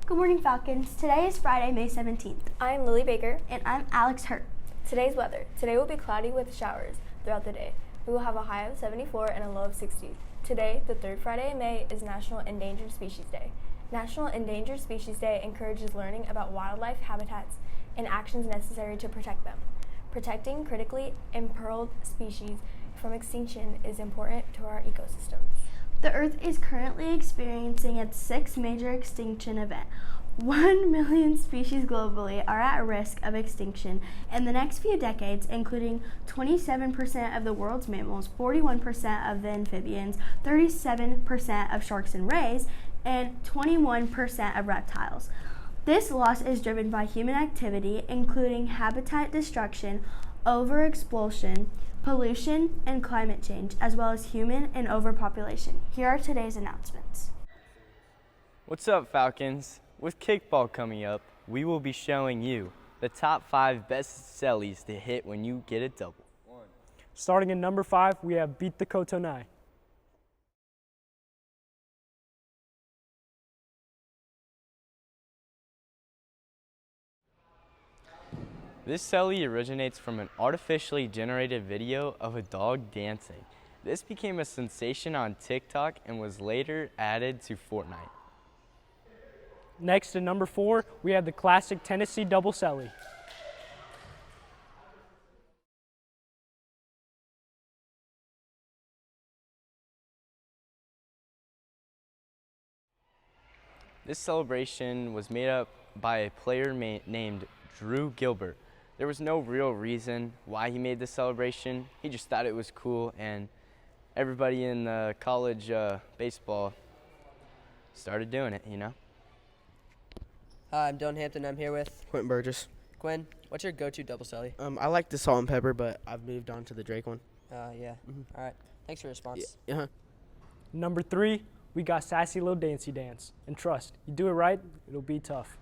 Good morning, Falcons. Today is Friday, May 17th. I'm Lily Baker. And I'm Alex Hurt. Today's weather. Today will be cloudy with showers throughout the day. We will have a high of 74 and a low of 60. Today, the third Friday in May, is National Endangered Species Day. National Endangered Species Day encourages learning about wildlife habitats and actions necessary to protect them. Protecting critically imperiled species from extinction is important to our ecosystems. The Earth is currently experiencing its sixth major extinction event. 1 million species globally are at risk of extinction in the next few decades, including 27% of the world's mammals, 41% of the amphibians, 37% of sharks and rays, and 21% of reptiles. This loss is driven by human activity, including habitat destruction, overexploitation, pollution, and climate change, as well as human and overpopulation. Here are today's announcements. What's up, Falcons? With kickball coming up, we will be showing you the top 5 best sellies to hit when you get a double. Starting at number 5, we have Beat the Kotonai. This selly originates from an artificially generated video of a dog dancing. This became a sensation on TikTok and was later added to Fortnite. Next at number 4, we have the classic Tennessee double selly. This celebration was made up by a player named Drew Gilbert. There was no real reason why he made this celebration. He just thought it was cool, and everybody in the college baseball started doing it, you know? Hi, I'm Dylan Hampton. I'm here with Quentin Burgess. Quinn. What's your go-to double celly? I like the salt and pepper, but I've moved on to the Drake one. Yeah. All right. Thanks for your response. Yeah. Number 3, we got Sassy Lil Dancey Dance. And trust, you do it right, it'll be tough.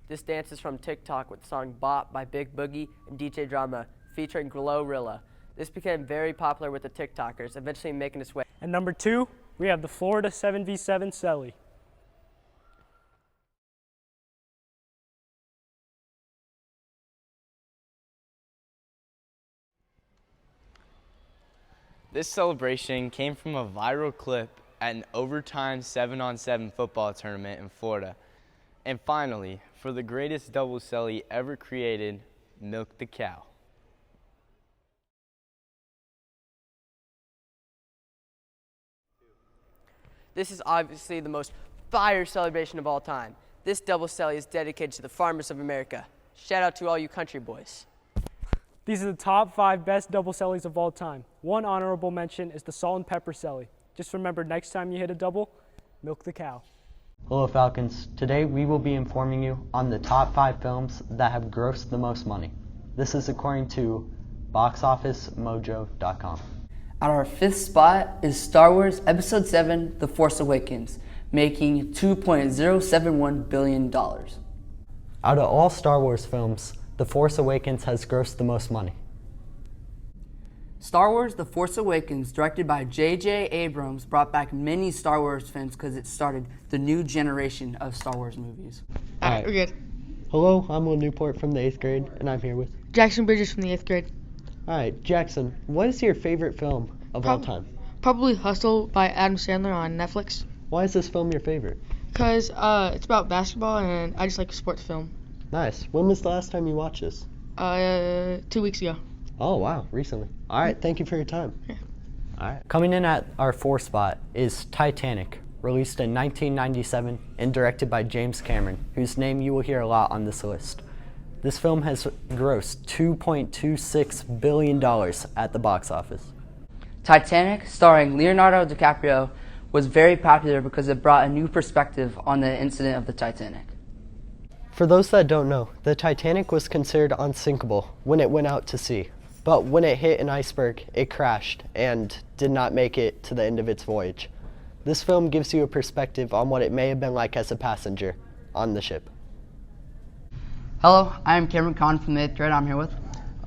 This dance is from TikTok with the song Bop by Big Boogie and DJ Drama featuring Glorilla. This became very popular with the TikTokers, eventually making its way. And number 2, we have the Florida 7v7 selly. This celebration came from a viral clip at an overtime 7-on-7 football tournament in Florida. And finally, for the greatest double selly ever created, Milk the Cow. This is obviously the most fire celebration of all time. This double celly is dedicated to the farmers of America. Shout out to all you country boys. These are the top 5 best double sellies of all time. One honorable mention is the salt and pepper selly. Just remember, next time you hit a double, milk the cow. Hello Falcons, today we will be informing you on the top 5 films that have grossed the most money. This is according to boxofficemojo.com. At our 5th spot is Star Wars Episode 7, The Force Awakens, making $2.071 billion. Out of all Star Wars films, The Force Awakens has grossed the most money. Star Wars The Force Awakens, directed by J.J. Abrams, brought back many Star Wars fans because it started the new generation of Star Wars movies. Alright, we're good. Hello, I'm Will Newport from the 8th grade, and I'm here with Jackson Bridges from the 8th grade. Alright, Jackson, what is your favorite film of all time? Probably Hustle by Adam Sandler on Netflix. Why is this film your favorite? Because it's about basketball, and I just like sports film. Nice. When was the last time you watched this? 2 weeks ago. Oh, wow, recently. Alright, thank you for your time. Yeah. Alright. Coming in at our 4th spot is Titanic, released in 1997 and directed by James Cameron, whose name you will hear a lot on this list. This film has grossed $2.26 billion at the box office. Titanic, starring Leonardo DiCaprio, was very popular because it brought a new perspective on the incident of the Titanic. For those that don't know, the Titanic was considered unsinkable when it went out to sea. But when it hit an iceberg, it crashed and did not make it to the end of its voyage. This film gives you a perspective on what it may have been like as a passenger on the ship. Hello, I am Cameron Kahn from the 8th grade. I'm here with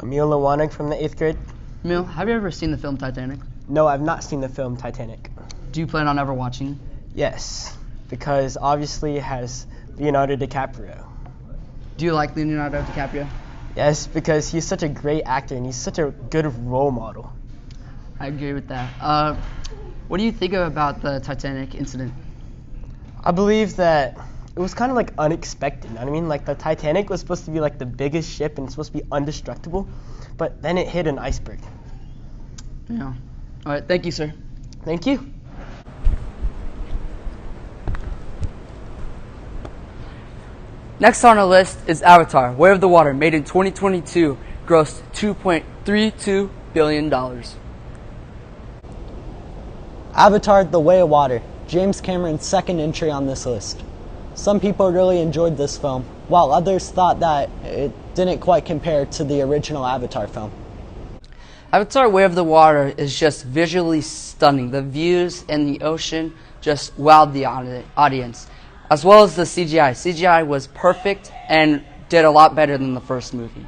Emil Lewanik from the 8th grade. Emil. Have you ever seen the film Titanic? No, I've not seen the film Titanic. Do you plan on ever watching? Yes, because obviously it has Leonardo DiCaprio. Do you like Leonardo DiCaprio? Yes, because he's such a great actor and he's such a good role model. I agree with that. What do you think about the Titanic incident? I believe that it was kind of like unexpected. You know what I mean? Like the Titanic was supposed to be like the biggest ship and it's supposed to be indestructible, but then it hit an iceberg. Yeah. All right. Thank you, sir. Thank you. Next on our list is Avatar: Way of the Water, made in 2022, grossed $2.32 billion. Avatar: The Way of Water, James Cameron's second entry on this list. Some people really enjoyed this film, while others thought that it didn't quite compare to the original Avatar film. Avatar: Way of the Water is just visually stunning. The views and the ocean just wowed the audience, as well as the CGI. CGI was perfect and did a lot better than the first movie.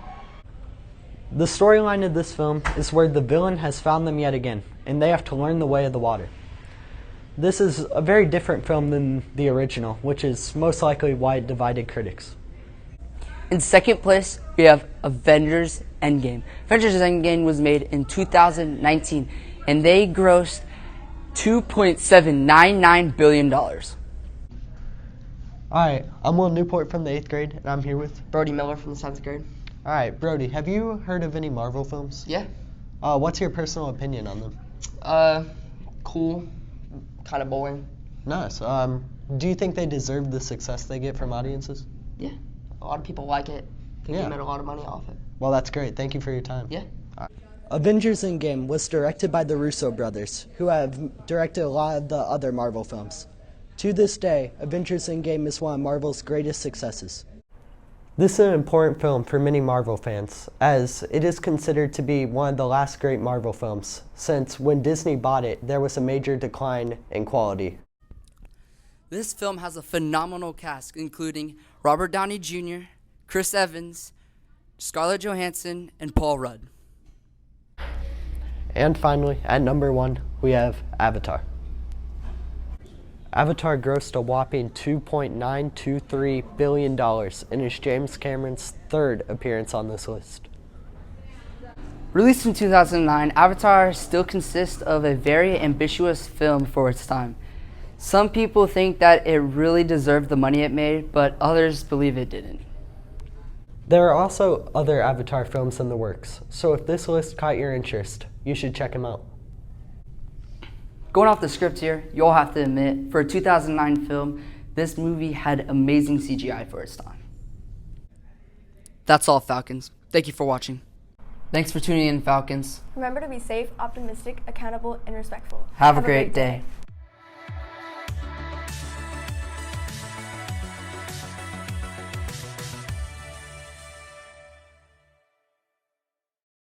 The storyline of this film is where the villain has found them yet again, and they have to learn the way of the water. This is a very different film than the original, which is most likely why it divided critics. In second place, we have Avengers Endgame. Avengers Endgame was made in 2019, and they grossed $2.799 billion. Alright, I'm Will Newport from the 8th grade, and I'm here with Brody Miller from the 7th grade. Alright, Brody, have you heard of any Marvel films? Yeah. What's your personal opinion on them? Cool. Kind of boring. Nice. Do you think they deserve the success they get from audiences? Yeah. A lot of people like it. I think Yeah. they made a lot of money off it. Well, that's great. Thank you for your time. Yeah. Avengers Endgame was directed by the Russo brothers, who have directed a lot of the other Marvel films. To this day, Avengers Endgame is one of Marvel's greatest successes. This is an important film for many Marvel fans, as it is considered to be one of the last great Marvel films, since when Disney bought it, there was a major decline in quality. This film has a phenomenal cast, including Robert Downey Jr., Chris Evans, Scarlett Johansson, and Paul Rudd. And finally, at number 1, we have Avatar. Avatar grossed a whopping $2.923 billion and is James Cameron's third appearance on this list. Released in 2009, Avatar still consists of a very ambitious film for its time. Some people think that it really deserved the money it made, but others believe it didn't. There are also other Avatar films in the works, so if this list caught your interest, you should check them out. Going off the script here, you'll have to admit, for a 2009 film, this movie had amazing CGI for its time. That's all, Falcons. Thank you for watching. Thanks for tuning in, Falcons. Remember to be safe, optimistic, accountable, and respectful. Have a great day.